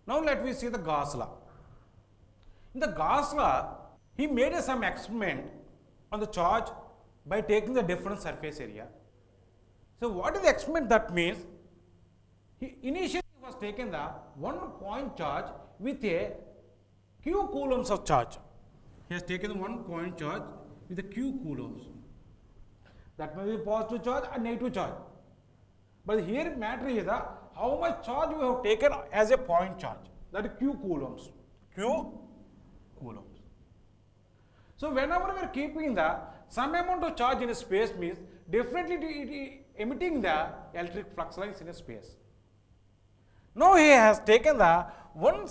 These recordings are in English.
Now let me see the Gauss law. In the Gauss law, he made some experiment on the charge by taking the different surface area. So what is the experiment that means? He initially was taken the 1 point charge with a q coulombs of charge. He has taken 1 point charge with a q coulombs. That may be positive charge or negative charge. But here matter is the how much charge we have taken as a point charge. That is q coulombs. Q coulombs. So whenever we are keeping the some amount of charge in a space means definitely it is emitting the electric flux lines in a space. Now he has taken the one.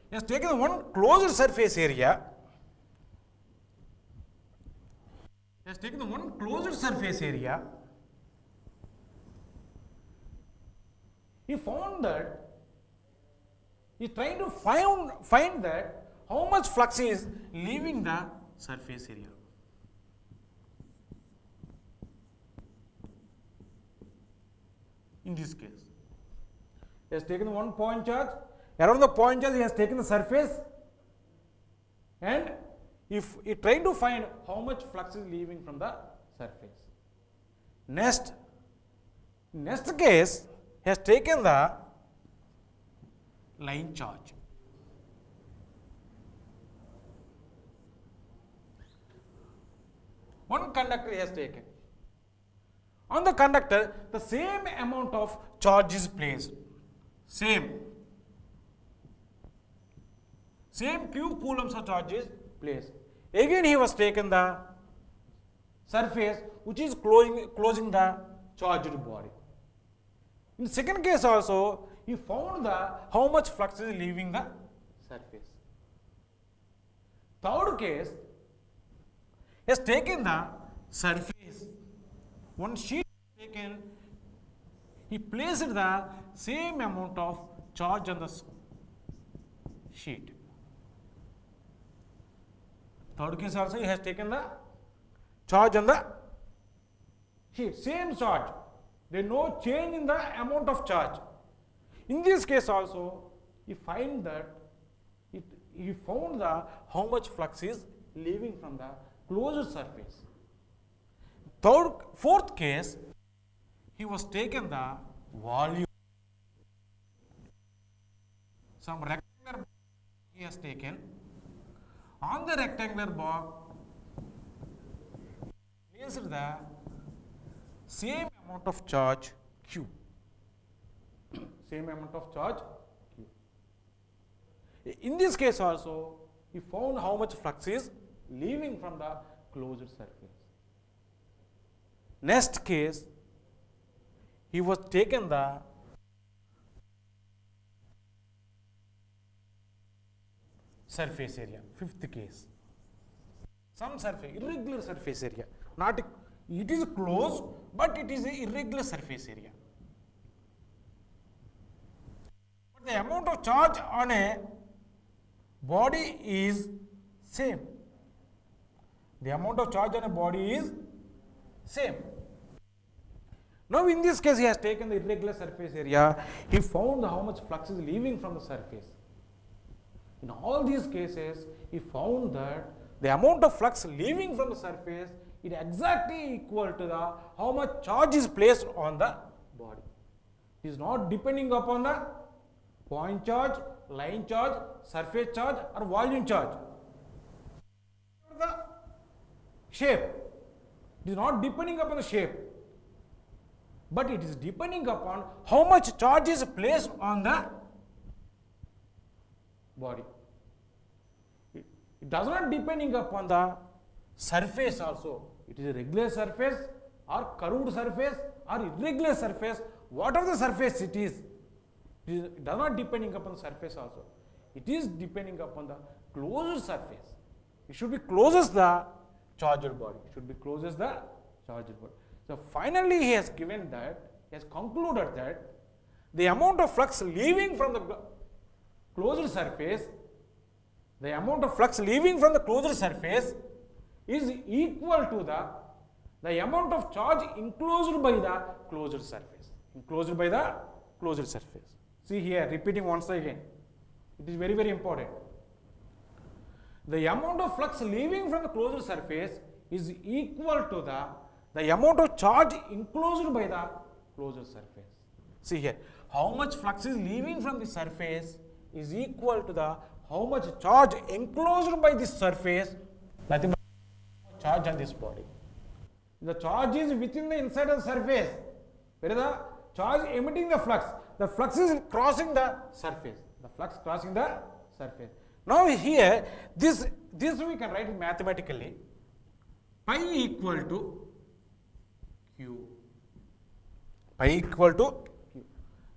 He has taken one closed surface area. He has taken the one closed surface area. He found that he is trying to find that how much flux is leaving the surface area. In this case, he has taken one point charge. Around the point charge, he has taken the surface, and if he trying to find how much flux is leaving from the surface. Next case, he has taken the line charge. One conductor he has taken. On the conductor, the same amount of charge is placed. Same q coulombs of charge is placed. Again, he was taken the surface which is closing the charged body. In second case also, he found the how much flux is leaving the surface. Third case, he has taken the surface. One sheet taken, he placed the same amount of charge on the sheet. Third case also, he has taken the charge on the sheet, same charge. There is no change in the amount of charge. In this case also, he found the how much flux is leaving from the closed surface. Fourth case, he was taken the volume. Some rectangular he has taken. On the rectangular box, placed the same amount of charge Q. Same amount of charge Q. In this case also, he found how much flux is leaving from the closed surface. Next case, he was taken the surface area. Fifth case, some surface, irregular surface area. Not it is closed, but it is an irregular surface area. But the amount of charge on a body is same. The amount of charge on a body is same. Now in this case, he has taken the irregular surface area. He found how much flux is leaving from the surface. In all these cases, he found that the amount of flux leaving from the surface is exactly equal to the how much charge is placed on the body. It is not depending upon the point charge, line charge, surface charge or volume charge. The shape. It is not depending upon the shape, but it is depending upon how much charge is placed on the body. It does not depending upon the surface also. It is a regular surface or curved surface or irregular surface, whatever the surface it is. It does not depending upon the surface also. It is depending upon the closed surface. It should be closest the charged body. It should be closest the charged body. So finally, he has given that, he has concluded that the amount of flux leaving from the closed surface, the amount of flux leaving from the closed surface is equal to the amount of charge enclosed by the closed surface. enclosed by the closed surface. See here, repeating once again. It is very, very important. The amount of flux leaving from the closed surface is equal to the amount of charge enclosed by the closed surface. See here, how much flux is leaving from the surface is equal to the how much charge enclosed by this surface, nothing but charge on this body. The charge is within the inside of the surface. Where is the charge emitting the flux? The flux is crossing the surface. The flux crossing the surface. Now here, this we can write mathematically. Pi equal to Q. Pi equal to Q.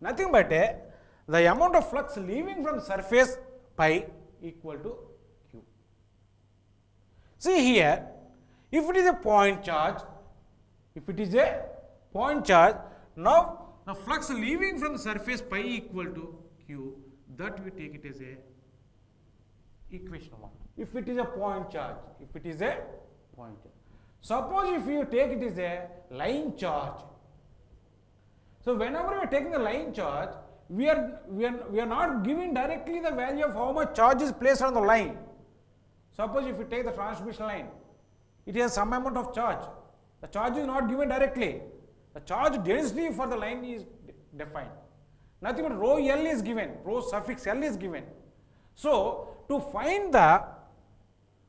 Nothing but the amount of flux leaving from surface pi equal to Q. See here, if it is a point charge, now the flux leaving from the surface pi equal to Q, that we take it as a equation 1. If it is a point charge, suppose if you take it as a line charge. So whenever we are taking the line charge, we are not giving directly the value of how much charge is placed on the line. Suppose if you take the transmission line, it has some amount of charge. The charge is not given directly. The charge density for the line is defined. Nothing but rho L is given, rho suffix L is given. So to find the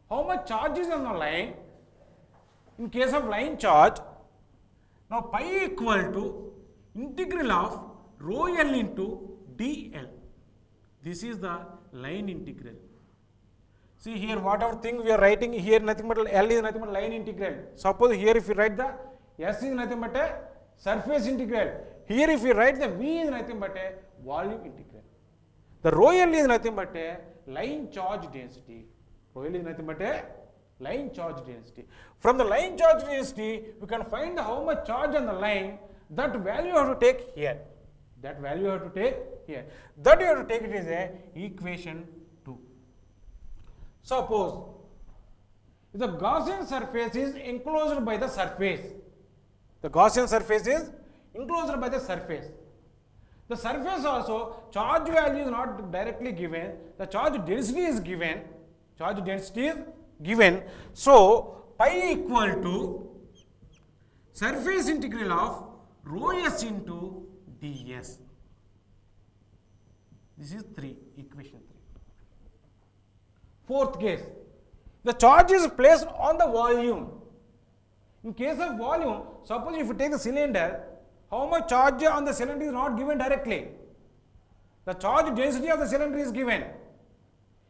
how much charge is on the line, in case of line charge, now pi equal to integral of rho L into dl. This is the line integral. See here, whatever thing we are writing here, nothing but L is nothing but line integral. Suppose here if you write the S is nothing but a surface integral. Here if you write the V is nothing but a volume integral. The rho L is nothing but a line charge density. Rho L is nothing but a line charge density. From the line charge density, we can find how much charge on the line. That value you have to take here. That value you have to take here. That you have to take it as a equation 2. Suppose if the Gaussian surface is enclosed by the surface. The Gaussian surface is enclosed by the surface. The surface also, charge value is not directly given. The charge density is given. Charge density is given. So, pi equal to surface integral of rho s into ds. This is 3, equation 3. Fourth case, the charge is placed on the volume. In case of volume, suppose if you take the cylinder, how much charge on the cylinder is not given directly. The charge density of the cylinder is given.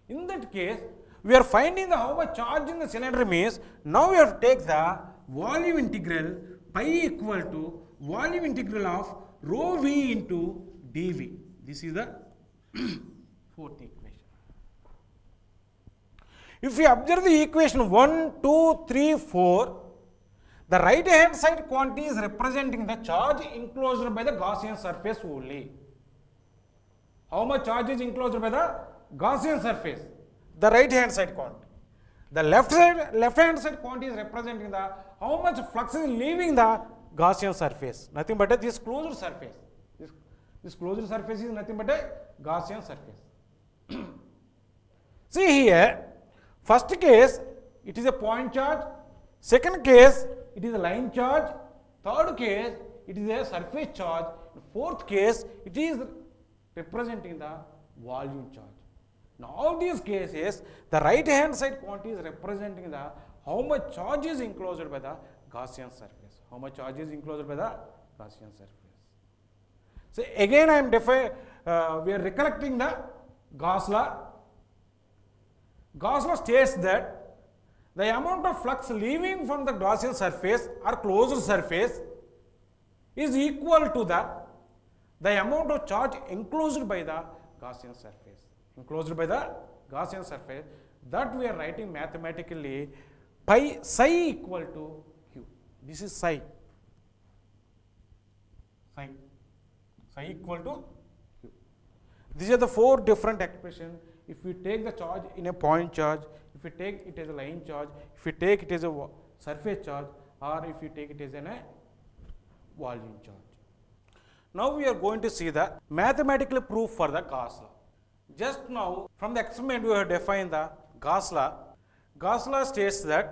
In that case, we are finding the how much charge in the cylinder means, now we have to take the volume integral pi equal to volume integral of rho v into dv. This is the fourth equation. If we observe the equation 1, 2, 3, 4, the right hand side quantity is representing the charge enclosed by the Gaussian surface only. How much charge is enclosed by the Gaussian surface? The right hand side quantity. The left hand side quantity is representing the how much flux is leaving the Gaussian surface. Nothing but this closed surface. This closed surface is nothing but a Gaussian surface. See here, first case it is a point charge, second case it is a line charge, third case it is a surface charge, fourth case it is representing the volume charge. Now all these cases, the right hand side quantity is representing the how much charge is enclosed by the Gaussian surface. How much charge is enclosed by the Gaussian surface. So again I am we are recollecting the Gauss law. Gauss law states that the amount of flux leaving from the Gaussian surface or closed surface is equal to the amount of charge enclosed by the Gaussian surface. Enclosed by the Gaussian surface, that we are writing mathematically pi psi equal to q. This is psi. Psi equal to q. These are the 4 different expressions. If we take the charge in a point charge, if we take it as a line charge, if we take it as a surface charge, or if you take it as a volume charge. Now we are going to see the mathematical proof for the Gauss law. Just now from the experiment we have defined the Gauss law. Gauss law states that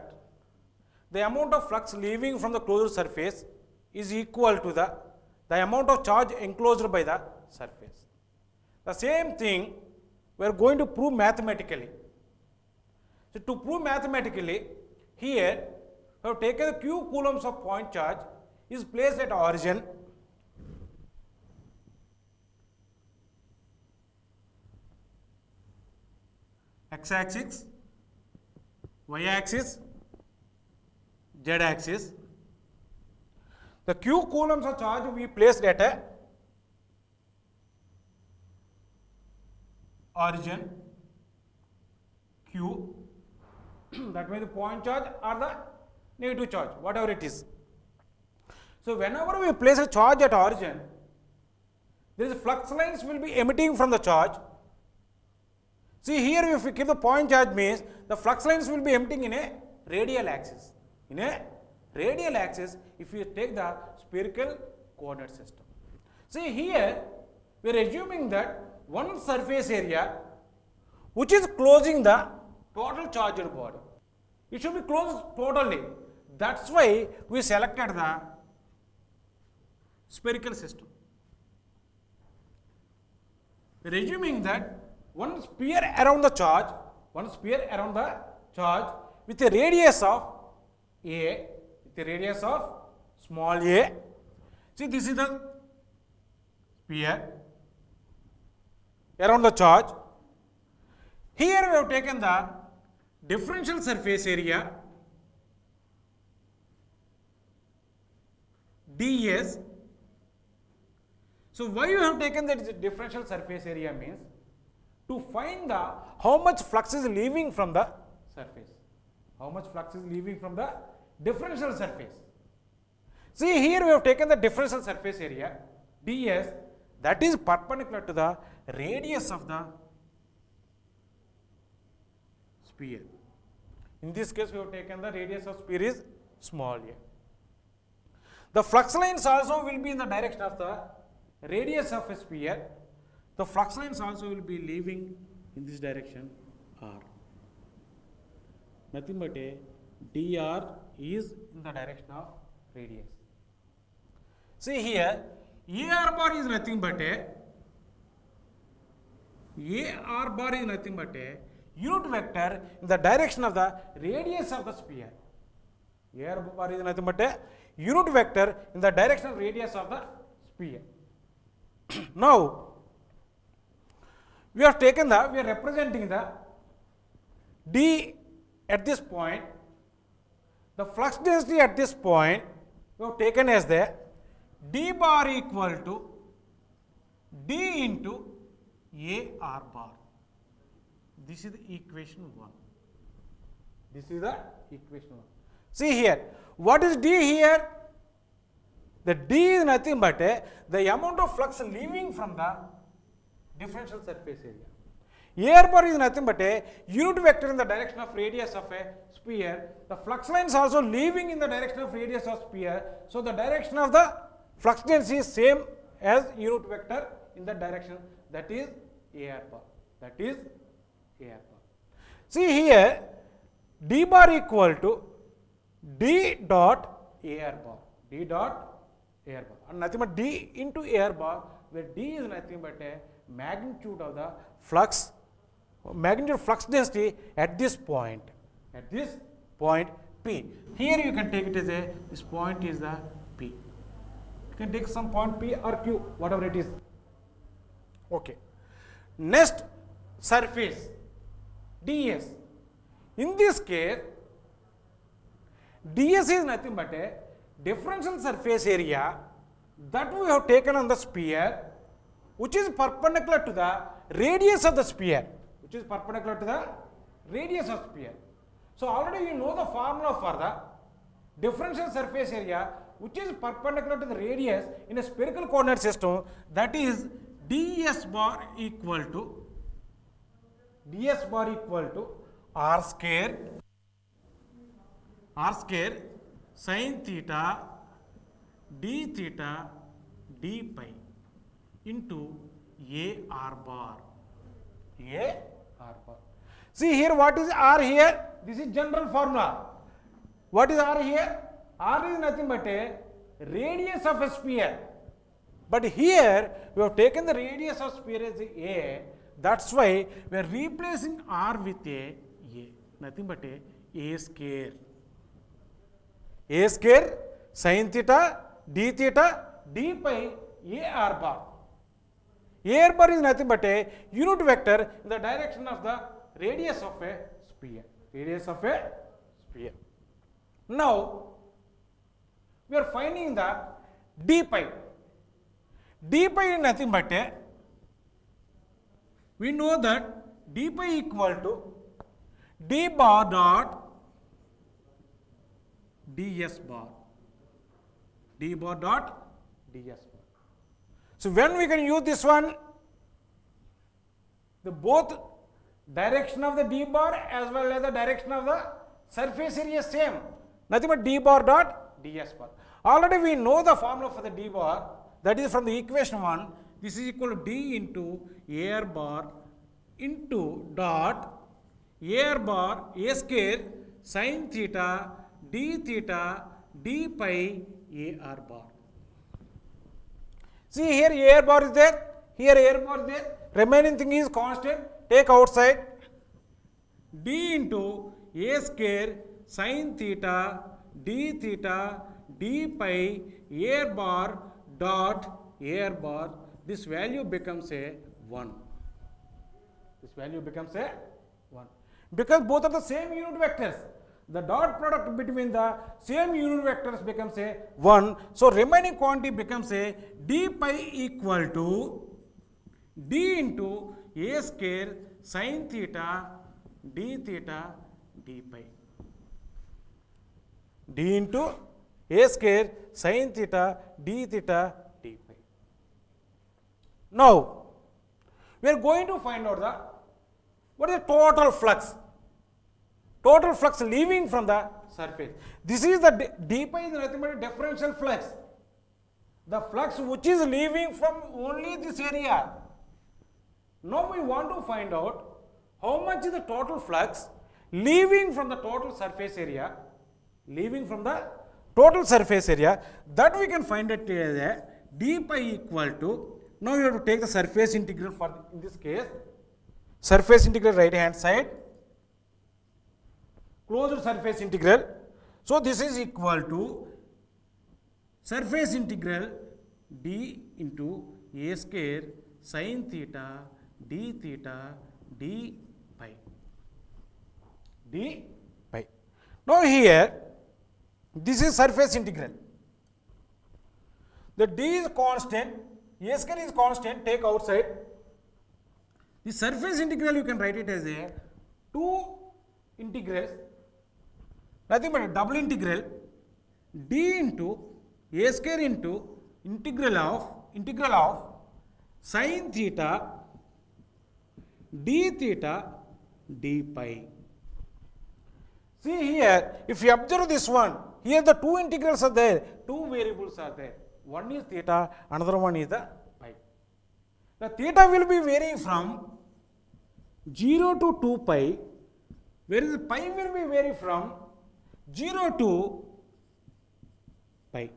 the amount of flux leaving from the closed surface is equal to the amount of charge enclosed by the surface. The same thing we are going to prove mathematically. So to prove mathematically, here we have taken the q coulombs of point charge is placed at origin, x-axis, y-axis, z-axis. The q coulombs of charge we placed at a origin q, that means the point charge or the negative charge, whatever it is. So whenever we place a charge at origin, there is flux lines will be emitting from the charge. See here, if we keep the point charge means the flux lines will be emitting in a radial axis. In a radial axis, if you take the spherical coordinate system. See here, we are assuming that one surface area which is closing the total charged body. It should be closed totally. That's why we selected the spherical system. We are assuming that one sphere around the charge with a radius of a, with a radius of small a. See, this is the sphere around the charge. Here we have taken the differential surface area ds. So why you have taken that differential surface area means to find the how much flux is leaving from the surface. How much flux is leaving from the differential surface. See here we have taken the differential surface area ds, that is perpendicular to the radius of the sphere. In this case we have taken the radius of sphere is small a. The flux lines also will be in the direction of the radius of a sphere. The flux lines also will be leaving in this direction r. Nothing but a dr is in the direction of radius. See here, ar bar is nothing but a unit vector in the direction of the radius of the sphere. Ar bar is nothing but a unit vector in the direction of radius of the sphere. Now we are representing the d at this point. The flux density at this point we have taken as the d bar equal to d into ar bar. This is the equation 1. This is the equation 1. See here, what is d here? The d is nothing but the amount of flux leaving from the differential surface area. Ar bar is nothing but a unit vector in the direction of radius of a sphere. The flux lines also leaving in the direction of radius of sphere. So the direction of the flux density is same as unit vector in the direction, that is ar bar. That is ar bar. See here, d bar equal to d dot ar bar. D dot ar bar. And nothing but d into ar bar, where d is nothing but a magnitude of the flux, magnitude flux density at this point P. Here you can take it as a, this point is the P. You can take some point P or Q, whatever it is. Okay. Next surface ds. In this case, ds is nothing but a differential surface area that we have taken on the sphere, which is perpendicular to the radius of the sphere. So already you know the formula for the differential surface area which is perpendicular to the radius in a spherical coordinate system, that is ds bar equal to r square sin theta d pi. into A R bar. A R bar. See here, what is R here? This is general formula. What is R here? R is nothing but a radius of a sphere. But here we have taken the radius of sphere as A. That's why we are replacing R with A. Nothing but A square. A square sin theta d theta d pi A R bar. A R bar is nothing but a unit vector in the direction of the radius of a sphere. Radius of a sphere. Now we are finding the d pi. D pi is nothing but a, we know that d pi equal to d bar dot ds bar. D bar dot ds bar. So when we can use this one, the both direction of the d bar as well as the direction of the surface area is same. Nothing but d bar dot ds bar. Already we know the formula for the d bar. That is from the equation 1. This is equal to d into A R bar into dot A R bar A square sin theta d theta d pi A R bar. See here A R bar is there, here A R bar is there. Remaining thing is constant. Take outside d into A square sin theta d theta d pi A R bar dot A R bar. This value becomes a 1. This value becomes a 1. Because both are the same unit vectors. The dot product between the same unit vectors becomes a 1. So remaining quantity becomes a d pi equal to d into A square sin theta d theta d pi. D into A square sin theta d theta d pi. Now we are going to find out what is the total flux. Total flux leaving from the surface. This is the d pi is nothing but a differential flux. The flux which is leaving from only this area. Now we want to find out how much is the total flux leaving from the total surface area. Leaving from the total surface area, that we can find it as a d pi equal to, now you have to take the surface integral for in this case, surface integral right hand side, closed surface integral. So this is equal to surface integral d into A square sin theta d theta d pi. D pi. Now here this is surface integral. The d is constant, A square is constant, take outside. The surface integral you can write it as a 2 integrals, nothing but a double integral d into A square into integral of sin theta d theta d pi. See here, if you observe this one, here the two integrals are there, two variables are there. One is theta, another one is the pi. The theta will be varying from 0 to 2 pi, whereas the pi will be varying from 0 to pi.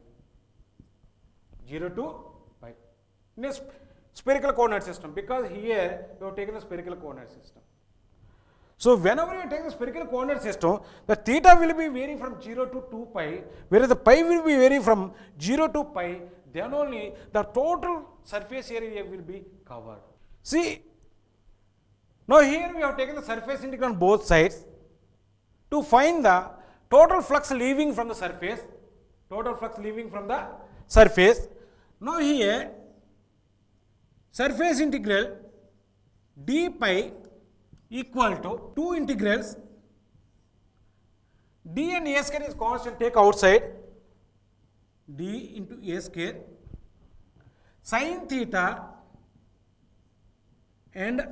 0 to pi. In a spherical coordinate system, because here we have taken the spherical coordinate system. So whenever you take the spherical coordinate system, the theta will be varying from 0 to 2 pi, whereas the pi will be varying from 0 to pi, then only the total surface area will be covered. See, now here we have taken the surface integral on both sides to find the total flux leaving from the surface, Now here, surface integral d pi equal to 2 integrals, d and A square is constant, take outside, d into A square, sin theta and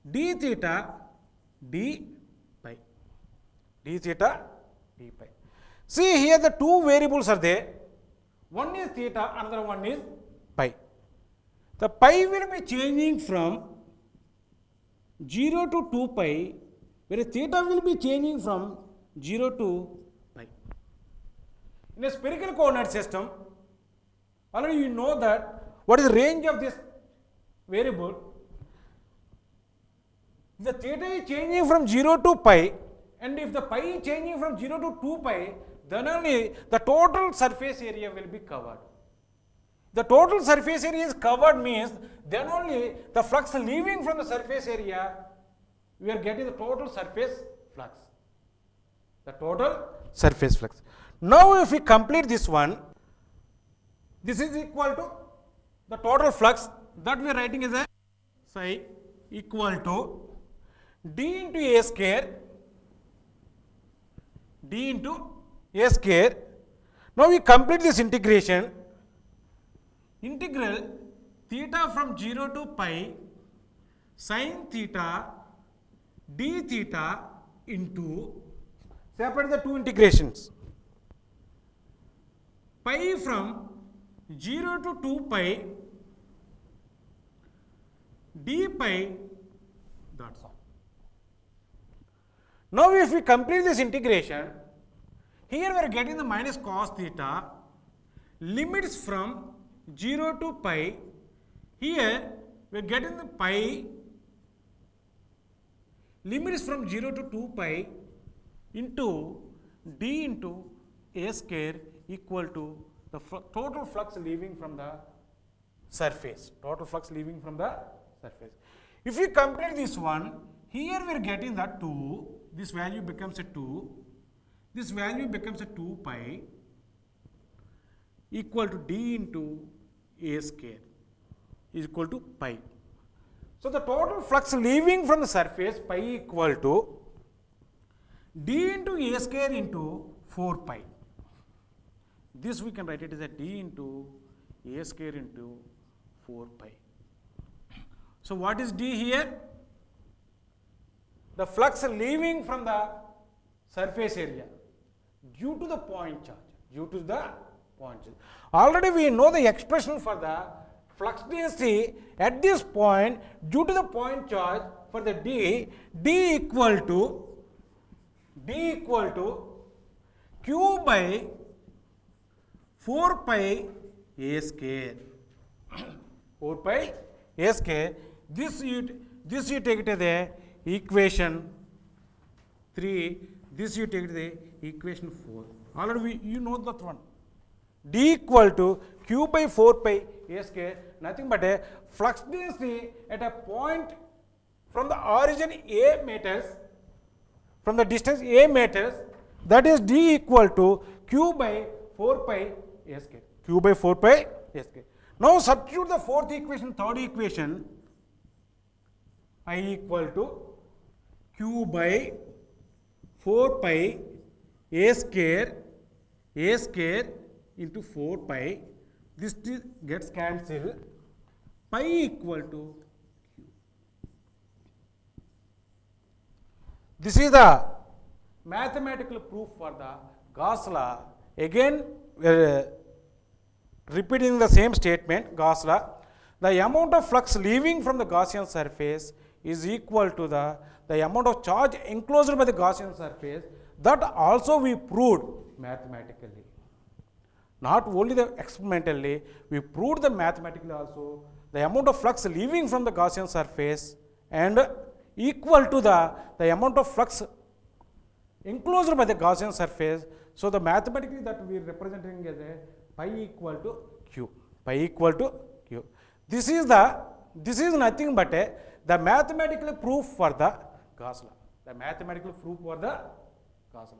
d theta d pi. See here the two variables are there, one is theta, another one is pi. the pi will be changing from 0 to 2 pi, whereas theta will be changing from 0 to pi. In a spherical coordinate system, already you know that what is the range of this variable. The theta is changing from 0 to pi, and if the pi is changing from 0 to 2 pi, then only the total surface area will be covered. The total surface area is covered means then only the flux leaving from the surface area, we are getting the total surface flux. The total surface flux. Now if we complete this one, this is equal to the total flux that we are writing as a psi equal to d into a square, d into a square. Now we complete this integration. Integral theta from 0 to pi sin theta d theta into, separate the two integrations, pi from 0 to 2 pi d pi, that's all. Now if we complete this integration, here we are getting the minus cos theta, limits from 0 to pi, here we are getting the pi, limits from 0 to 2 pi into d into a square equal to the total flux leaving from the surface, total flux leaving from the surface. If we complete this one, here we are getting that 2, this value becomes a 2, this value becomes a 2 pi equal to d into a square is equal to pi. So the total flux leaving from the surface pi equal to d into a square into 4 pi. This we can write it as a d into a square into 4 pi. So what is d here? The flux leaving from the surface area due to the point charge, due to the point charge. Already we know the expression for the flux density at this point due to the point charge for the d equal to q by 4 pi a square. 4 pi a square. This you take it as a equation 3. This you take it as a equation 4. Already you know that one. D equal to q by 4 pi a square, nothing but a flux density at a point from the origin a meters, from the distance a meters, that is d equal to q by 4 pi a square. Q by 4 pi a square. Now substitute the fourth equation, third equation, I equal to q by 4 pi a square into 4 pi. This gets cancelled. Pi equal to q. This is the mathematical proof for the Gauss law. Again, repeating the same statement, Gauss law. The amount of flux leaving from the Gaussian surface is equal to the amount of charge enclosed by the Gaussian surface. That also we proved mathematically. Not only the experimentally, we proved the mathematically also. The amount of flux leaving from the Gaussian surface and equal to the amount of flux enclosed by the Gaussian surface. So the mathematically that we are representing as a pi equal to q. Pi equal to q. This is nothing but the mathematical proof for the Gauss law. The mathematical proof for the Gauss law.